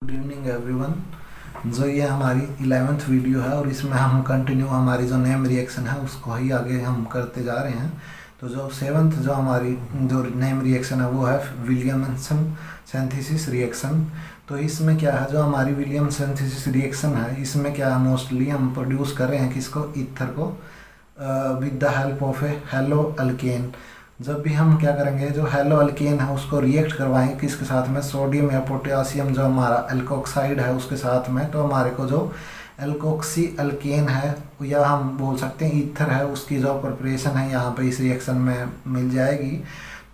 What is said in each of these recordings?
Good evening everyone. जो ये हमारी 11th वीडियो है और इसमें हम कंटिन्यू हमारी जो नेम रिएक्शन है उसको ही आगे हम करते जा रहे हैं। तो जो 7th जो हमारी जो नेम रिएक्शन है वो है विलियमसन सिंथेसिस रिएक्शन। तो इसमें क्या है, जो हमारी विलियम सिंथेसिस रिएक्शन है इसमें क्या है, मोस्टली हम प्रोड्यूस कर रहे हैं किसको, ईथर को with the help of A hello alkane. जब भी हम क्या करेंगे, जो हेलो अल्केन है उसको रिएक्ट करवाएंगे किसके साथ में, सोडियम या पोटेशियम जो हमारा एल्कोक्साइड है उसके साथ में, तो हमारे को जो एल्कोक्सी अल्केन है या हम बोल सकते हैं ईथर है, उसकी जो प्रिपरेशन है यहाँ पे इस रिएक्शन में मिल जाएगी।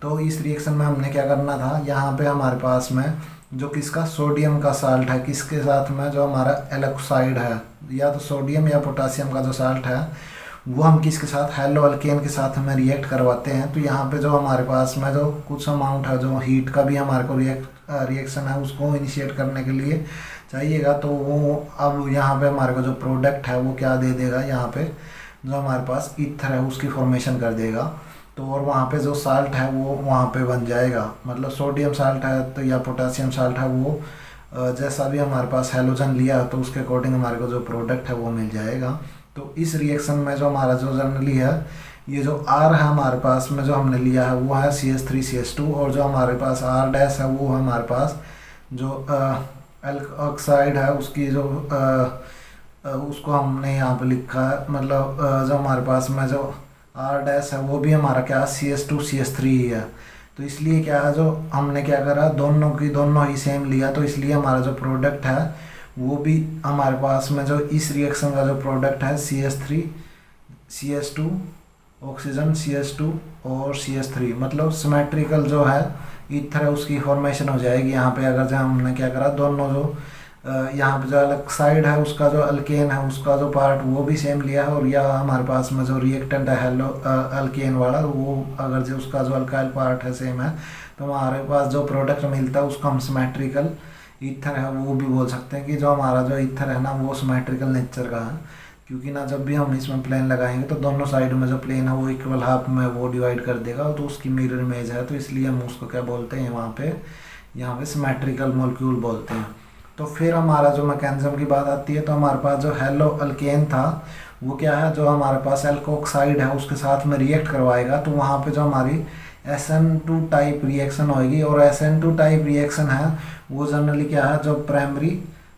तो इस रिएक्शन में हमने क्या करना था, यहाँ पे हमारे पास में जो किसका सोडियम का साल्ट है किसके साथ में, जो हमारा एल्कोक्साइड है या तो सोडियम या पोटेशियम का जो साल्ट है वो हम किसके साथ, हेलो अल्केन के साथ हमें रिएक्ट करवाते हैं। तो यहाँ पे जो हमारे पास में जो कुछ अमाउंट है जो हीट का भी हमारे को रिएक्शन है उसको इनिशिएट करने के लिए चाहिएगा। तो वो अब यहाँ पे हमारे को जो प्रोडक्ट है वो क्या दे देगा, यहाँ पे जो हमारे पास ईथर है उसकी फॉर्मेशन कर देगा। तो और वहाँ पे जो साल्ट है वो वहाँ पे बन जाएगा, मतलब सोडियम साल्ट है तो या पोटेशियम साल्ट है वो जैसा भी हमारे पास हेलोजन लिया तो उसके अकॉर्डिंग हमारे को जो प्रोडक्ट है वो मिल जाएगा। तो इस रिएक्शन में जो हमारा जो जनरली है ये जो R है हमारे पास में जो हमने लिया है वो है CH3CH2, और जो हमारे पास R डैश है वो हमारे पास जो एल्कोक्साइड है उसकी जो उसको हमने यहाँ पे लिखा है, मतलब जो हमारे पास में जो R डैश है वो भी हमारा क्या है CH2CH3 ही है। तो इसलिए क्या है, जो हमने क्या करा, दोनों ही सेम लिया, तो इसलिए हमारा जो प्रोडक्ट है वो भी हमारे पास में जो इस रिएक्शन का जो प्रोडक्ट है CH3 CH2 ऑक्सीजन CH2 और CH3, मतलब सिमेट्रिकल जो है ईथर है उसकी फॉर्मेशन हो जाएगी यहाँ पे। अगर जो हमने क्या करा, दोनों जो यहाँ पे जो एल्कोक्साइड है उसका जो अल्केन है उसका जो पार्ट वो भी सेम लिया है, और या हमारे पास में जो रिएक्टेंट है हेलो अल्केन वाला वो अगर जो उसका जो अल्काइल पार्ट है सेम है, तो हमारे पास जो प्रोडक्ट मिलता है उसको हम सिमेट्रिकल ईथर है वो भी बोल सकते हैं कि जो हमारा जो ईथर है ना वो सिमेट्रिकल नेचर का है। क्योंकि ना जब भी हम इसमें प्लेन लगाएंगे तो दोनों साइड में जो प्लेन है वो इक्वल हाफ में वो डिवाइड कर देगा, तो उसकी मिरर इमेज है, तो इसलिए हम उसको क्या बोलते हैं वहाँ पे सिमेट्रिकल मॉलिक्यूल बोलते हैं। तो फिर हमारा जो मैकेनिज्म की बात आती है, तो हमारे पास जो हेलो अल्केन था वो क्या है, जो हमारे पास एल्कोक्साइड है उसके साथ में रिएक्ट करवाएगा, तो वहाँ पे जो हमारी SN2 टाइप रिएक्शन होएगी। और SN2 टाइप रिएक्शन है वो जनरली क्या है, जो प्राइमरी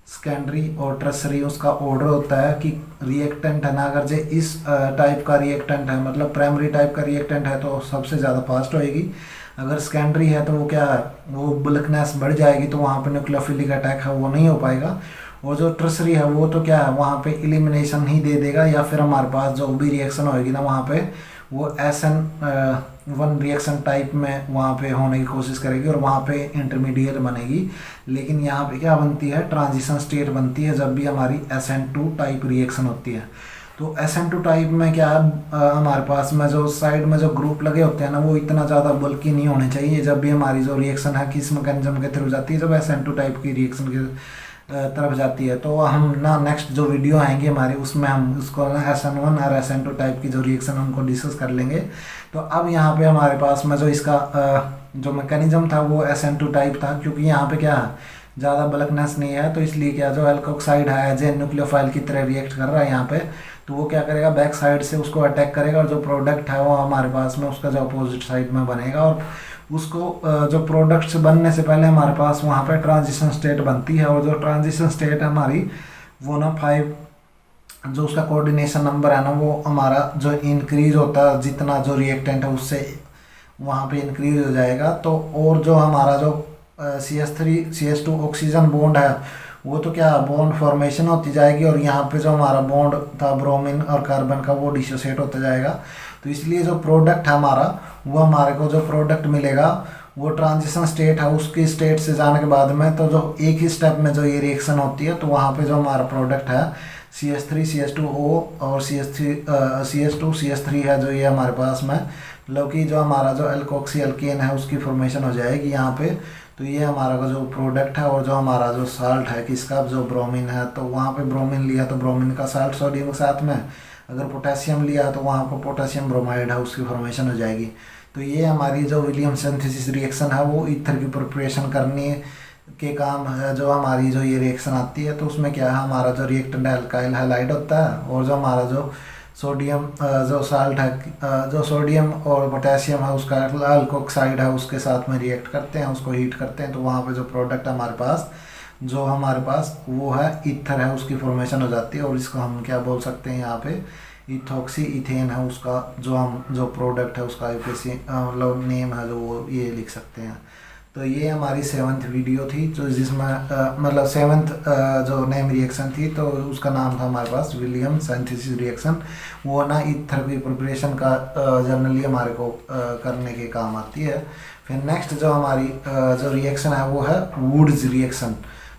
सेकेंडरी और टर्सरी उसका ऑर्डर होता है कि रिएक्टेंट है ना, अगर जो इस टाइप का रिएक्टेंट है, मतलब प्राइमरी टाइप का रिएक्टेंट है तो सबसे ज़्यादा फास्ट होएगी। अगर सेकेंडरी है तो वो क्या है, वो बल्कनेस बढ़ जाएगी, तो वहाँ पे न्यूक्लियोफिलिक अटैक है वो नहीं हो पाएगा। और जो टर्सरी है वो तो क्या है, वहाँ पे एलिमिनेशन ही दे देगा, या फिर हमारे पास जो भी रिएक्शन होएगी ना वहाँ पे वो SN1 रिएक्शन टाइप में वहाँ पे होने की कोशिश करेगी और वहाँ पे इंटरमीडिएट बनेगी। लेकिन यहाँ पे क्या बनती है, ट्रांजिशन स्टेट बनती है जब भी हमारी SN2 टाइप रिएक्शन होती है। तो SN2 टाइप में क्या है, हमारे पास में जो साइड में जो ग्रुप लगे होते हैं ना वो इतना ज़्यादा बल्कि नहीं होने चाहिए जब भी हमारी जो रिएक्शन है किस मैकेनिज्म के थ्रू जाती है, जब SN2 टाइप की रिएक्शन के तरफ जाती है। तो हम ना नेक्स्ट जो वीडियो आएंगे हमारे उसमें हम उसको ना SN1 और SN2 टाइप की जो रिएक्शन उनको डिस्कस कर लेंगे। तो अब यहाँ पे हमारे पास में जो इसका जो मैकेनिज्म था वो SN2 टाइप था, क्योंकि यहाँ पे क्या है ज़्यादा बल्कनेस नहीं है, तो इसलिए क्या जो एल्कोक्साइड है एज ए न्यूक्लियोफाइल की तरह रिएक्ट कर रहा है यहाँ पे, तो वो क्या करेगा, बैक साइड से उसको अटैक करेगा, और जो प्रोडक्ट है वो हमारे पास में उसका जो अपोजिट साइड में बनेगा। और उसको जो प्रोडक्ट्स बनने से पहले हमारे पास वहाँ पे ट्रांजिशन स्टेट बनती है, और जो ट्रांजिशन स्टेट है हमारी वो ना 5 जो उसका कोऑर्डिनेशन नंबर है ना वो हमारा जो इंक्रीज होता है जितना जो रिएक्टेंट है उससे वहाँ पे इंक्रीज हो जाएगा। तो और जो हमारा जो CH3 CH2 ऑक्सीजन बॉन्ड है वो तो क्या बॉन्ड फॉर्मेशन होती जाएगी, और यहाँ पे जो हमारा बॉन्ड था ब्रोमीन और कार्बन का वो डिसोसिएट होता जाएगा। तो इसलिए जो प्रोडक्ट है हमारा वो हमारे को जो प्रोडक्ट मिलेगा वो ट्रांजिशन स्टेट है उसकी स्टेट से जाने के बाद में, तो जो एक ही स्टेप में जो ये रिएक्शन होती है तो वहाँ पे जो हमारा प्रोडक्ट है CH3 CH2O और CH2 CH3 है जो ये हमारे पास में, मतलब कि जो हमारा जो एल्कोक्सी अल्केन है उसकी फॉर्मेशन हो जाएगी यहाँ पे। तो ये हमारा का जो प्रोडक्ट है, और जो हमारा जो साल्ट है किसका, जो ब्रोमीन है, तो वहाँ पे ब्रोमीन लिया तो ब्रोमीन का साल्ट सोडियम के साथ में, अगर पोटेशियम लिया तो वहाँ पर पोटेशियम ब्रोमाइड है उसकी फॉर्मेशन हो जाएगी। तो ये हमारी जो विलियम सिंथेसिस रिएक्शन है वो ईथर की प्रिपरेशन करनी के काम है जो हमारी जो ये रिएक्शन आती है, तो उसमें क्या है हमारा जो रिएक्टेंट अल्काइल हैलाइड होता है और जो हमारा जो सोडियम जो साल्ट है जो सोडियम और पोटेशियम है उसका अल्कोक्साइड है उसके साथ में रिएक्ट करते हैं, उसको हीट करते हैं, तो वहाँ पे जो प्रोडक्ट हमारे पास जो हमारे पास वो है ईथर है, उसकी फॉर्मेशन हो जाती है। और इसको हम क्या बोल सकते हैं यहाँ पे इथॉक्सी इथेन है उसका जो हम जो प्रोडक्ट है उसका एफएसी मतलब नेम है जो वो ये लिख सकते हैं। तो ये हमारी 7th वीडियो थी जो जिसमें मतलब 7th जो नेम रिएक्शन थी, तो उसका नाम था हमारे पास विलियम सिंथेसिस रिएक्शन। वो ना ईथर की प्रिपरेशन का जनरली हमारे को करने के काम आती है। फिर नेक्स्ट जो हमारी जो रिएक्शन है वो है वुड्स रिएक्शन।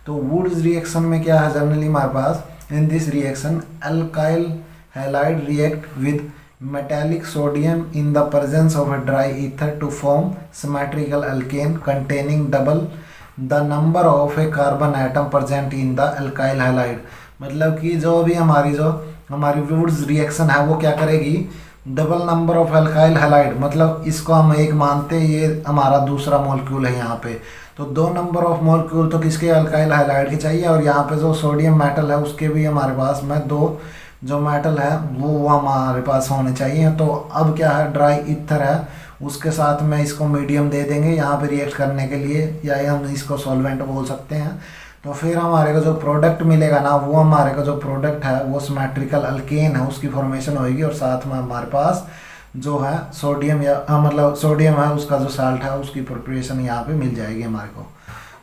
तो वुड्स रिएक्शन में क्या है जनरली हमारे पास in this reaction alkyl halide react with metallic sodium in the presence of a dry ether to form symmetrical alkane containing double the number of a carbon atom present in the alkyl halide। मतलब कि जो भी हमारी Wurtz reaction है वो क्या करेगी, double number of alkyl halide, मतलब इसको हम एक मानते हैं ये हमारा दूसरा मॉलिक्यूल है यहाँ पे, तो 2 नंबर ऑफ मॉलिक्यूल तो किसके अल्काइल हैलाइड के चाहिए, और यहाँ पे जो सोडियम मेटल है उसके भी हमारे पास में 2 जो मेटल है वो हमारे पास होने चाहिए। तो अब क्या है ड्राई ईथर है उसके साथ में इसको मीडियम दे देंगे यहाँ पे रिएक्ट करने के लिए, या हम इसको सॉल्वेंट बोल सकते हैं। तो फिर हमारे को जो प्रोडक्ट मिलेगा ना वो हमारे को जो प्रोडक्ट है वो सिमेट्रिकल अल्केन है उसकी फॉर्मेशन होगी, और साथ में हमारे पास जो है सोडियम या मतलब सोडियम है उसका जो साल्ट है उसकी प्रिपरेशन यहाँ पे मिल जाएगी हमारे को।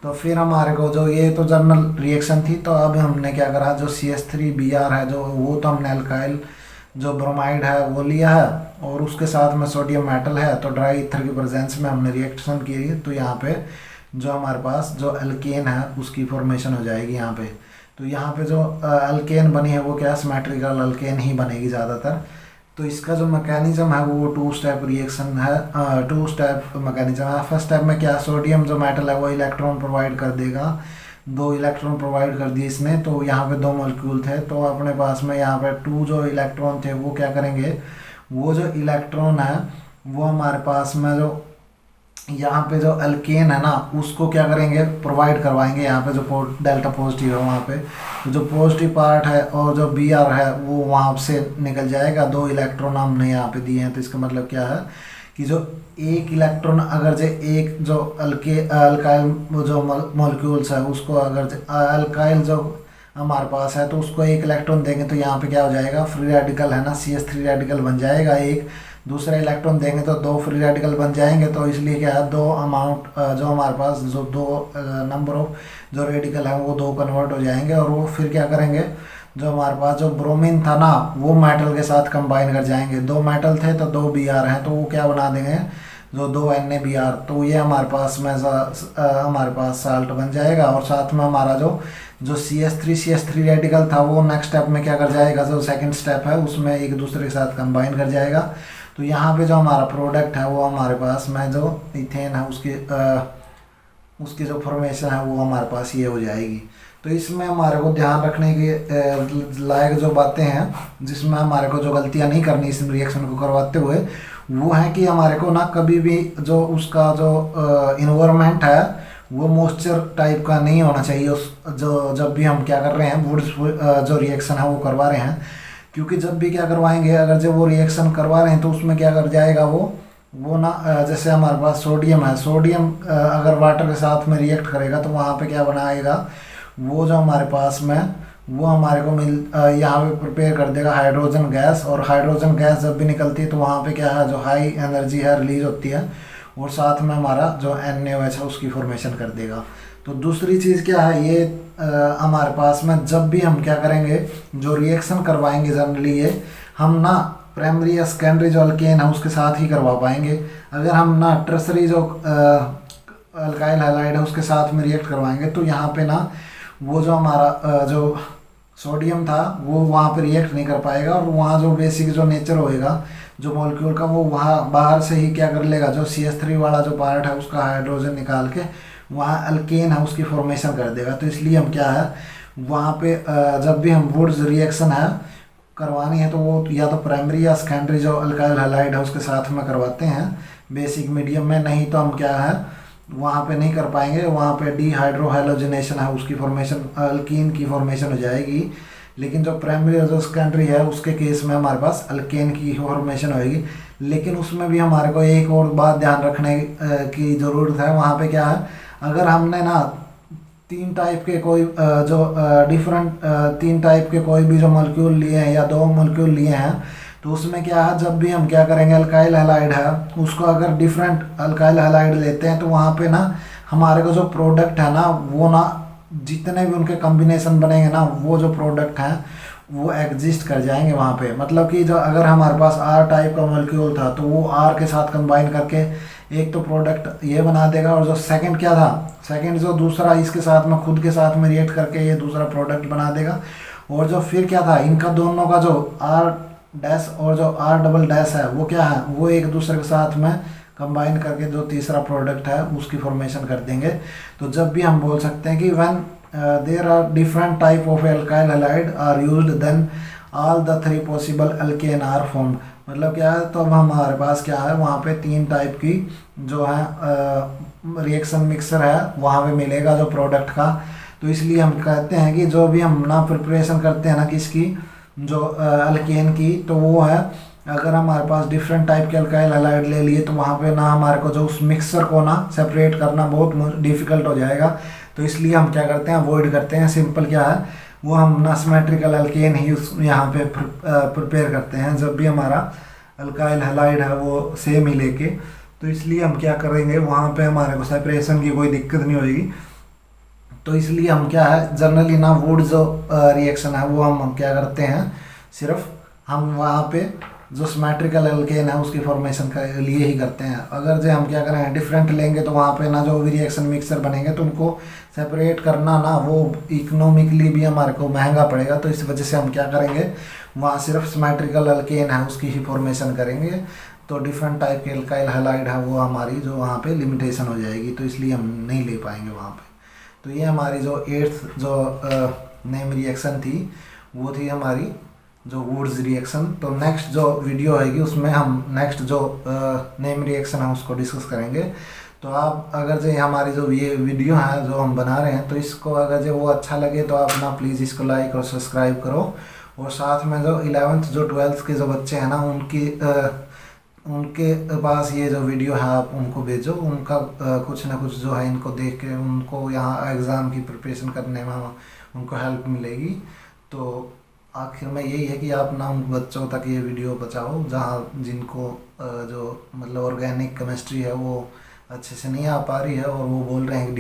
तो फिर हमारे को जो ये तो जनरल रिएक्शन थी। तो अब हमने क्या करा जो CH3Br है जो वो तो हमने अल्काइल जो ब्रोमाइड है वो लिया है और उसके साथ में सोडियम मेटल है, तो ड्राई ईथर की प्रेजेंस में हमने रिएक्शन की है, तो यहाँ पे जो हमारे पास जो अल्केन है उसकी फॉर्मेशन हो जाएगी यहाँ पे। तो यहाँ पे जो अल्केन बनी है वो क्या सिमेट्रिकल अल्केन ही बनेगी ज़्यादातर। तो इसका जो मैकेनिज्म है वो 2 स्टेप रिएक्शन है, 2 स्टेप मैकेनिज्म है। फर्स्ट स्टेप में क्या सोडियम जो मेटल है वो इलेक्ट्रॉन प्रोवाइड कर देगा, 2 इलेक्ट्रॉन प्रोवाइड कर दिए इसने, तो यहाँ पे 2 मॉलिक्यूल थे, तो अपने पास में यहाँ पे 2 जो इलेक्ट्रॉन थे वो क्या करेंगे, वो जो इलेक्ट्रॉन है वो हमारे पास में जो यहाँ पे जो अल्केन है ना उसको क्या करेंगे प्रोवाइड करवाएंगे, यहाँ पे जो डेल्टा पॉजिटिव है वहाँ पे तो जो पॉजिटिव पार्ट है और जो Br है वो वहाँ से निकल जाएगा। 2 इलेक्ट्रॉन हमने यहाँ पे दिए हैं, तो इसका मतलब क्या है कि जो एक इलेक्ट्रॉन अगर जो एक जो अल्काइल जो मॉलिक्यूल्स है उसको अगर अल्काइल जो हमारे पास है तो उसको 1 इलेक्ट्रॉन देंगे तो यहाँ पे क्या हो जाएगा फ्री रेडिकल है ना CH3 रेडिकल बन जाएगा, एक दूसरा इलेक्ट्रॉन देंगे तो 2 फ्री रेडिकल बन जाएंगे। तो इसलिए क्या है 2 अमाउंट जो हमारे पास जो 2 नंबर ऑफ जो रेडिकल है वो 2 कन्वर्ट हो जाएंगे, और वो फिर क्या करेंगे जो हमारे पास जो ब्रोमीन था ना वो मेटल के साथ कंबाइन कर जाएंगे। 2 मेटल थे तो 2 Br हैं, तो वो क्या बना देंगे जो 2 NaBr, तो ये हमारे पास में हमारे पास साल्ट बन जाएगा। और साथ में हमारा जो CH3 रेडिकल था वो नेक्स्ट स्टेप में क्या कर जाएगा, जो सेकंड स्टेप है उसमें एक दूसरे के साथ कंबाइन कर जाएगा। तो यहाँ पे जो हमारा प्रोडक्ट है वो हमारे पास में जो इथेन है उसकी जो फॉर्मेशन है वो हमारे पास ये हो जाएगी। तो इसमें हमारे को ध्यान रखने के लायक जो बातें हैं जिसमें हमारे को जो गलतियाँ नहीं करनी इस रिएक्शन को करवाते हुए वो है कि हमारे को ना कभी भी जो उसका जो इन्वायरमेंट है वो मॉइस्चर टाइप का नहीं होना चाहिए उस जो जब भी हम क्या कर रहे हैं वुड्स जो रिएक्शन है वो करवा रहे हैं, क्योंकि जब भी क्या करवाएंगे अगर जब वो रिएक्शन करवा रहे हैं तो उसमें क्या कर जाएगा वो ना जैसे हमारे पास सोडियम है, सोडियम अगर वाटर के साथ में रिएक्ट करेगा तो वहाँ पे क्या बनाएगा वो जो हमारे पास में वो हमारे को यहाँ पे प्रिपेयर कर देगा हाइड्रोजन गैस, और हाइड्रोजन गैस जब भी निकलती है तो वहाँ पे क्या है जो हाई एनर्जी है रिलीज होती है, और साथ में हमारा जो NaOH है उसकी फॉर्मेशन कर देगा। तो दूसरी चीज़ क्या है ये हमारे पास में जब भी हम क्या करेंगे जो रिएक्शन करवाएंगे जनरली ये हम ना प्राइमरी या सेकेंडरी जो अल्केन है उसके साथ ही करवा पाएंगे। अगर हम ना टर्सरी जो अल्काइल हैलाइड है उसके साथ में रिएक्ट करवाएंगे तो यहाँ पे ना वो जो हमारा जो सोडियम था वो वहाँ पे रिएक्ट नहीं कर पाएगा, और वहाँ जो बेसिक जो नेचर होएगा जो मॉलिक्यूल का वो वहाँ बाहर से ही क्या कर लेगा जो CH3 वाला जो पार्ट है उसका हाइड्रोजन निकाल के वहाँ अल्केन है उसकी फॉर्मेशन कर देगा। तो इसलिए हम क्या है वहाँ पे जब भी हम वुड्स रिएक्शन है करवानी है तो वो या तो प्राइमरी या सेकेंडरी जो अल्काइल हैलाइड है उसके साथ में करवाते हैं बेसिक मीडियम में, नहीं तो हम क्या है वहाँ पे नहीं कर पाएंगे, वहाँ पे डिहाइड्रोहेलोजिनेशन है, उसकी फॉर्मेशन अल्कीन की फॉर्मेशन हो जाएगी। लेकिन जो प्राइमरी और जो सेकेंडरी है उसके केस में हमारे पास अल्केन की फॉर्मेशन होएगी। लेकिन उसमें भी हमारे को एक और बात ध्यान रखने की ज़रूरत है। वहाँ पे क्या है, अगर हमने ना तीन टाइप के कोई जो डिफरेंट तीन टाइप के कोई भी जो मॉलिक्यूल लिए हैं या दो मॉलिक्यूल लिए हैं, तो उसमें क्या है, जब भी हम क्या करेंगे, अल्काइल हैलाइड है उसको अगर डिफरेंट अल्काइल हैलाइड लेते हैं तो वहाँ पे ना हमारे को जो प्रोडक्ट है ना वो ना जितने भी उनके कॉम्बिनेशन बनेंगे ना वो जो प्रोडक्ट हैं वो एग्जिस्ट कर जाएंगे वहाँ पे। मतलब कि जो अगर हमारे पास आर टाइप का मॉलिक्यूल था तो वो आर के साथ कंबाइन करके एक तो प्रोडक्ट ये बना देगा, और जो सेकंड क्या था, सेकंड जो दूसरा इसके साथ में खुद के साथ में रिएक्ट करके ये दूसरा प्रोडक्ट बना देगा। और जो फिर क्या था, इनका दोनों का जो आर डैश और जो आर डबल डैश है वो क्या है, वो एक दूसरे के साथ में कंबाइन करके जो तीसरा प्रोडक्ट है उसकी फॉर्मेशन कर देंगे। तो जब भी हम बोल सकते हैं कि when there are different type of alkyl halide are used then all the three possible alkane are formed. मतलब क्या है, तो अब हमारे पास क्या है, वहाँ पे तीन टाइप की जो है रिएक्शन मिक्सर है वहाँ पे मिलेगा जो प्रोडक्ट का। तो इसलिए हम कहते हैं कि जो भी हम ना प्रिपरेशन करते हैं ना किसकी, जो अल्केन की, तो वो है अगर हमारे पास डिफरेंट टाइप के अल्काइल हैलाइड ले लिए तो वहाँ पे ना हमारे को जो उस मिक्सर को ना सेपरेट करना बहुत डिफ़िकल्ट हो जाएगा। तो इसलिए हम क्या करते हैं, अवॉइड करते हैं। सिंपल क्या है, वो हम ना सिमेट्रिकल अल्केन ही यहाँ पे प्रिपेयर करते हैं जब भी हमारा अल्काइल हैलाइड है वो सेम ही लेके। तो इसलिए हम क्या करेंगे, वहाँ पे हमारे को सेपरेशन की कोई दिक्कत नहीं होगी। तो इसलिए हम क्या है, जनरली ना वुड जो रिएक्शन है वो हम क्या करते हैं, सिर्फ हम वहाँ पे जो सिमेट्रिकल अल्केन है उसकी फॉर्मेशन के लिए ही करते हैं। अगर जो हम क्या करें डिफरेंट लेंगे तो वहाँ पे ना जो भी रिएक्शन मिक्सर बनेंगे तो उनको सेपरेट करना ना वो इकोनॉमिकली भी हमारे को महंगा पड़ेगा। तो इस वजह से हम क्या करेंगे, वहाँ सिर्फ सिमेट्रिकल अल्केन है उसकी ही फॉर्मेशन करेंगे। तो डिफरेंट टाइप के अल्काइल हैलाइड है वो हमारी जो वहाँ पे लिमिटेशन हो जाएगी, तो इसलिए हम नहीं ले पाएंगे वहाँ पे। तो ये हमारी जो 8th जो नेम रिएक्शन थी वो थी हमारी जो वुड्स रिएक्शन। तो नेक्स्ट जो वीडियो आएगी उसमें हम नेक्स्ट जो नेम रिएक्शन है उसको डिस्कस करेंगे। तो आप अगर जो हमारी जो ये वीडियो है जो हम बना रहे हैं तो इसको अगर जो वो अच्छा लगे तो आप ना प्लीज़ इसको लाइक और सब्सक्राइब करो। और साथ में जो 11th जो 12th के जो बच्चे हैं ना उनके पास ये जो वीडियो है आप उनको भेजो, उनका कुछ ना कुछ जो है इनको देख के उनको यहाँ एग्ज़ाम की प्रिपरेशन करने में उनको हेल्प मिलेगी। तो आखिर में यही है कि आप ना उन बच्चों तक ये वीडियो पहुँचाओ जहाँ जिनको जो मतलब ऑर्गेनिक केमिस्ट्री है वो अच्छे से नहीं आ पा रही है और वो बोल रहे हैं कि